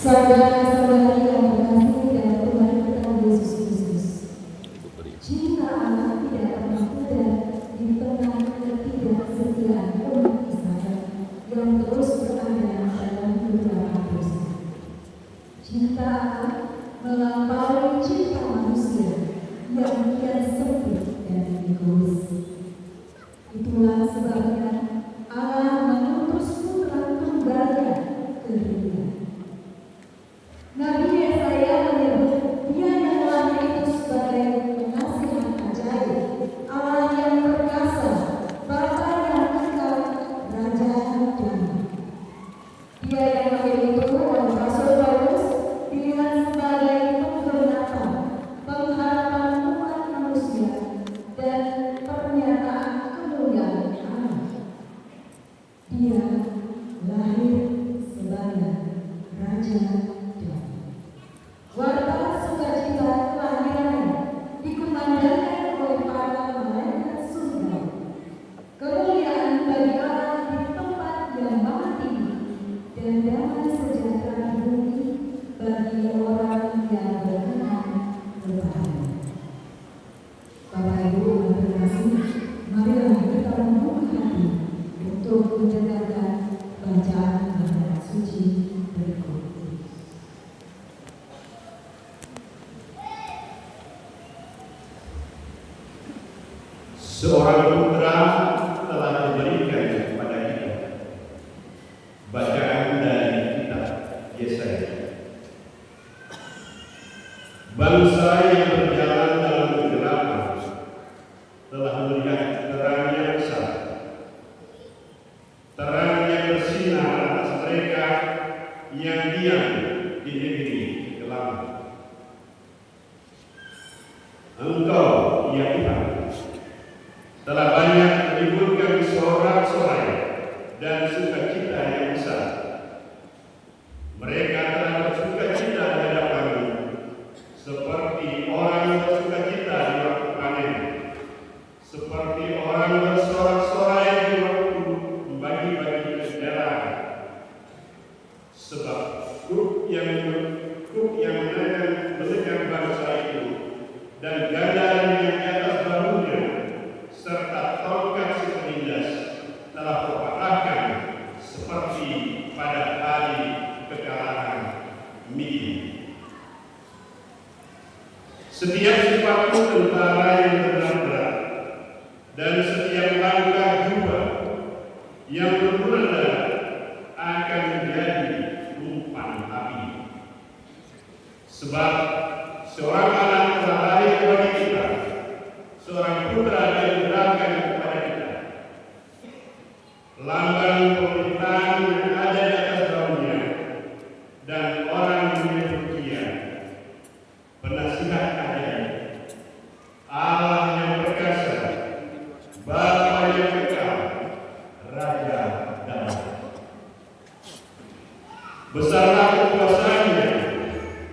Saudara-saudari yang terkasih dalam Tuhan kita Yesus Kristus, jika Allah tidak pernah pudar di tengah ketidaksetiaan umat Israel yang terus berada dalam beberapa dosa, jika Allah melampaui cinta manusia yang kian sempit dan egois, itulah sebabnya Allah mengutus putra tunggalnya ke dunia. Nabi Yesaya menyebut Dia yang telah diutus sebagai penasihat ajaib, Allah yang perkasa, Bapa yang kekal, Raja damai. Dia yang menyebut oleh Rasul Paulus pilihan sebagai pemberontakan, pengharapan umat manusia, dan pernyataan kemuliaan Allah. Dia lahir sebagai Raja damai. Warta sukacita kelahirannya dikumandangkan oleh para malaikat surga. Kemuliaan bagi Allah di tempat yang maha tinggi, dan damai sejahtera di bumi bagi orang yang berkenan berbahagia. Bapak Ibu yang terkasih, marilah kita membuka hati untuk mendengarkan bacaan ayat suci berikut. Seorang putra telah diberikan kepada kita. Bacaan dari kitab Yesaya. Bangsa yang berjalan dalam kegelapan telah melihat terang yang besar. Terang yang bersinar atas mereka yang diam di negeri kelam. Engkau, ya Tuhan, telah banyak menimbulkan sorak-sorai dan sukacita yang besar. Mereka telah bersukacita di hadapan-Mu, seperti orang bersukacita di waktu panen, seperti orang bersorak-sorai di waktu membagi-bagi kendaraan. Sebab kuk yang menekan bangsa itu dan gandaran yang di atas bahunya serta tongkat si penindas telah kupatahkan seperti pada hari kekalahan Midian. Setiap sepatu tentara yang berat-berat dan setiap langkah jubah yang berbulan darah akan menjadi umpan api. Sebab seorang anak telah lahir bagi kita, seorang putra dianugerahkan kepada kita. Lambang pemerintahan yang ada di atas daunnya, dan orang menyebut Dia penasihat ajaib, Allah yang perkasa, Bapa yang kekal, Raja damai. Besarlah kekuasaannya,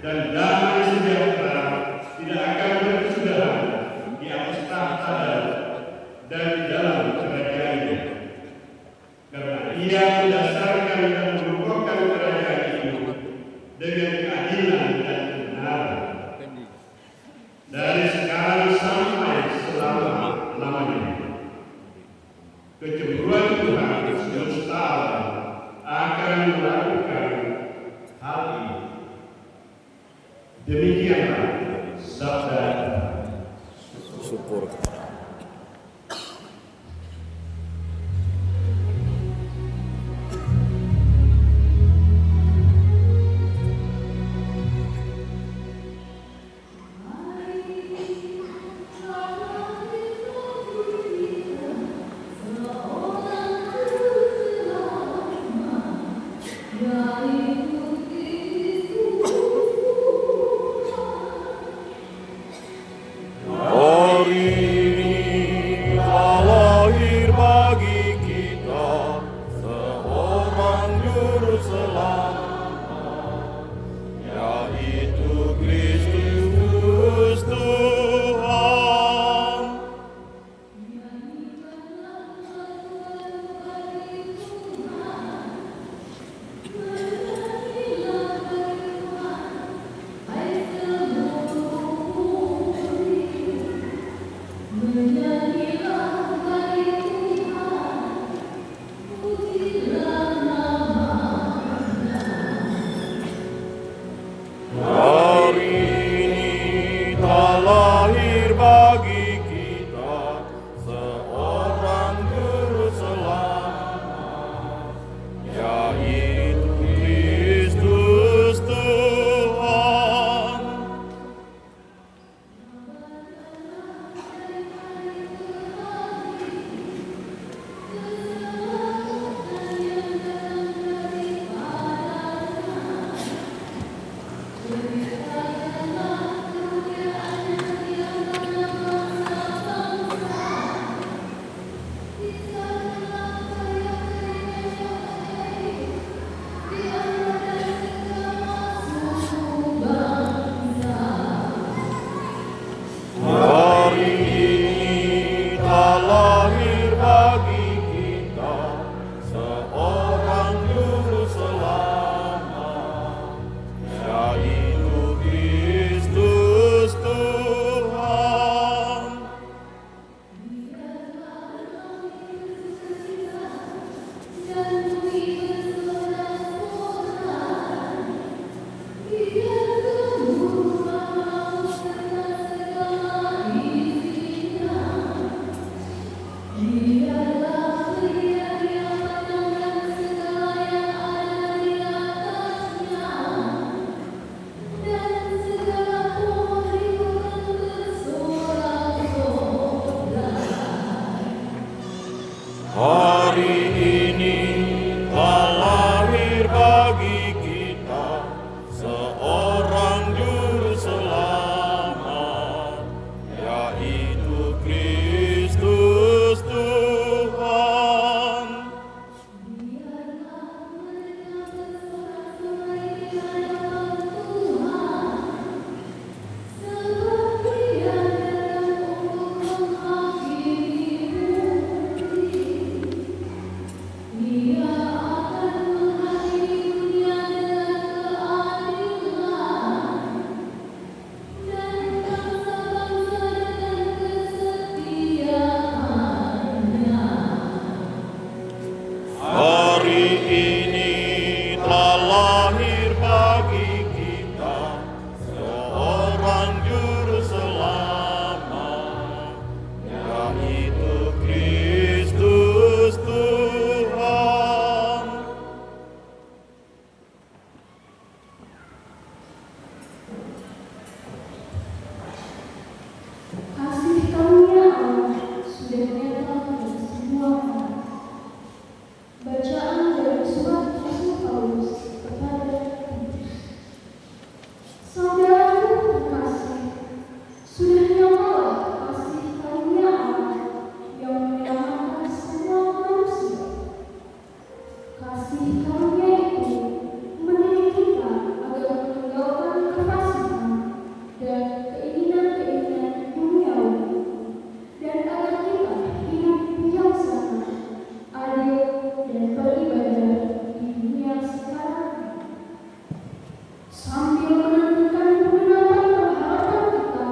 dan damai sejahtera tidak akan berkesudahan di atas tahta dan di dalam kerajaannya. Karena Ia mendasarkan dan mengukuhkan kerajaan itu dengan keadilan dan kebenaran dari sekarang sampai selama-lamanya. Kecemburuan Tuhan semesta alam akan melakukan hal ini. Demikianlah sabda syukur. Glory Hari ini telah lahir bagi kita seorang juru selamat, yaitu Kristus Tuhan. Hari ini telah lahir bagi kita seorang juru selamat, yaitu Kristus Tuhan. Kasih karunia Allah sudah nyata bagi semua orang. Bacaan dari surat Rasul Paulus kepada Timotius. Saudaraku terkasih, sudah nyatalah kasih karunia Allah yang menyelamatkan semua manusia. Kasih karunia itu mendidik kita agar meninggalkan kefasikan dan keinginan-keinginan duniawi, dan agar kita hidup bijaksana, adil, dan beribadah di dunia sekarang, sambil menentukan pengharapan kita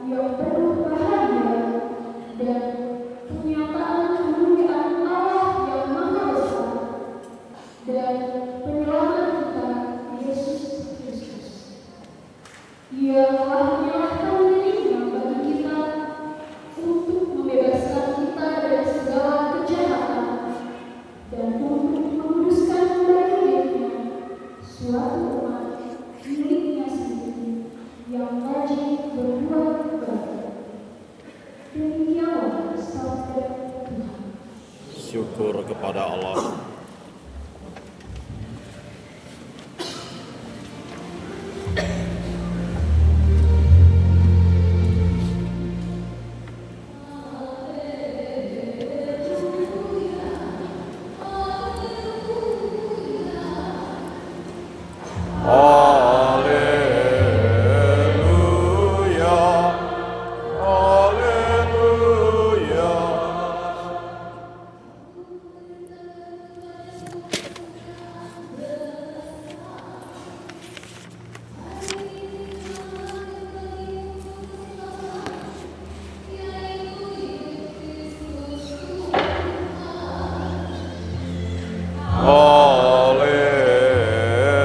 yang penuh bahagia dan penyataan kemuliaan Allah yang Maha Besar dan penyelamat kita, Yesus Kristus. Ia telah menyerahkan dirinya bagi kita untuk membebaskan kita dari segala kejahatan dan untuk menguduskan kembali dirinya suatu umat miliknya sendiri yang rajin berbuat baik. Demikianlah sabda Tuhan. Syukur kepada Allah.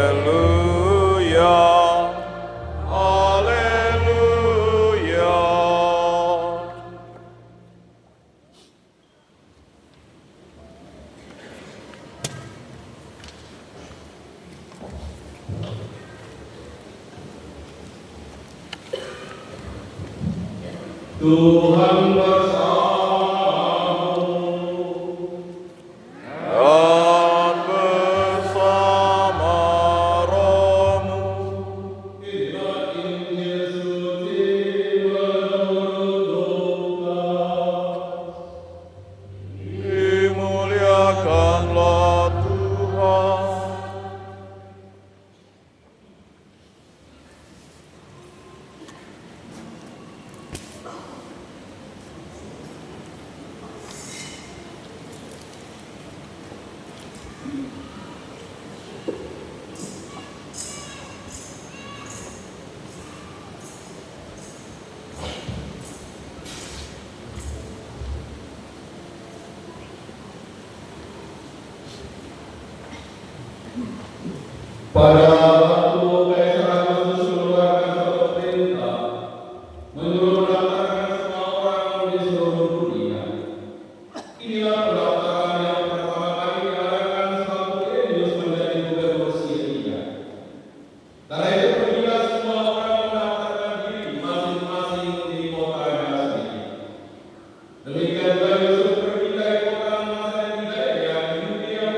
Haleluya, haleluya. Haleluya, haleluya. Tuhan bersamamu. Dan bersama rohmu. Inilah Injil suci menurut Lukas. Dimuliakanlah Tuhan. Pada waktu Kaisar Agustus mengeluarkan suatu perintah menyuruh mendaftarkan semua orang di seluruh dunia. Inilah pendaftaran yang pertama kali diadakan setelah Quirinius menjadi gubernur Syria. Karena itu pergilah semua orang mendaftarkan diri masing-masing di kotanya sendiri. Demikian juga Yusuf pergi dari kota Nazaret di Galilea di Yudea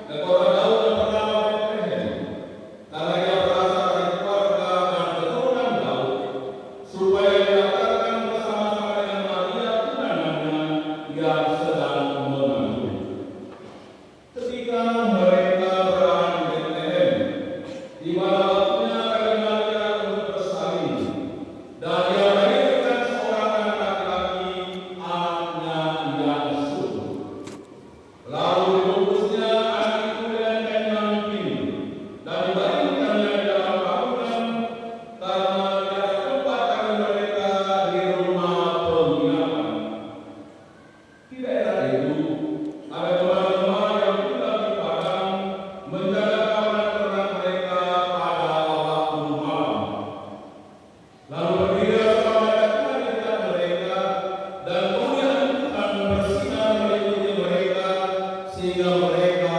ke kota Daud yang bernama Bethlehem, karena ia berasal dari keluarga dan keturunan Daud, supaya didaftarkan bersama-sama dengan Maria tunangannya yang sedang mengandung. Ketika mereka berada di Bethlehem, di mana waktunya bagi Maria untuk bersalin, dan ia melahirkan seorang anak laki-laki, anaknya yang subur. Lalu dibungkusnya anak itu dengan kain mampin dan dibaringkannya di dalam bangunan, karena tidak ada tempat bagi mereka di rumah penginapan. Di daerah itu ada teman-teman yang tinggal di padang menjaga kawanan ternak mereka pada waktu malam. Lalu berdirilah seorang malaikat di dekat mereka, dan kemuliaan Tuhan bersinar meliputi mereka, sehingga mereka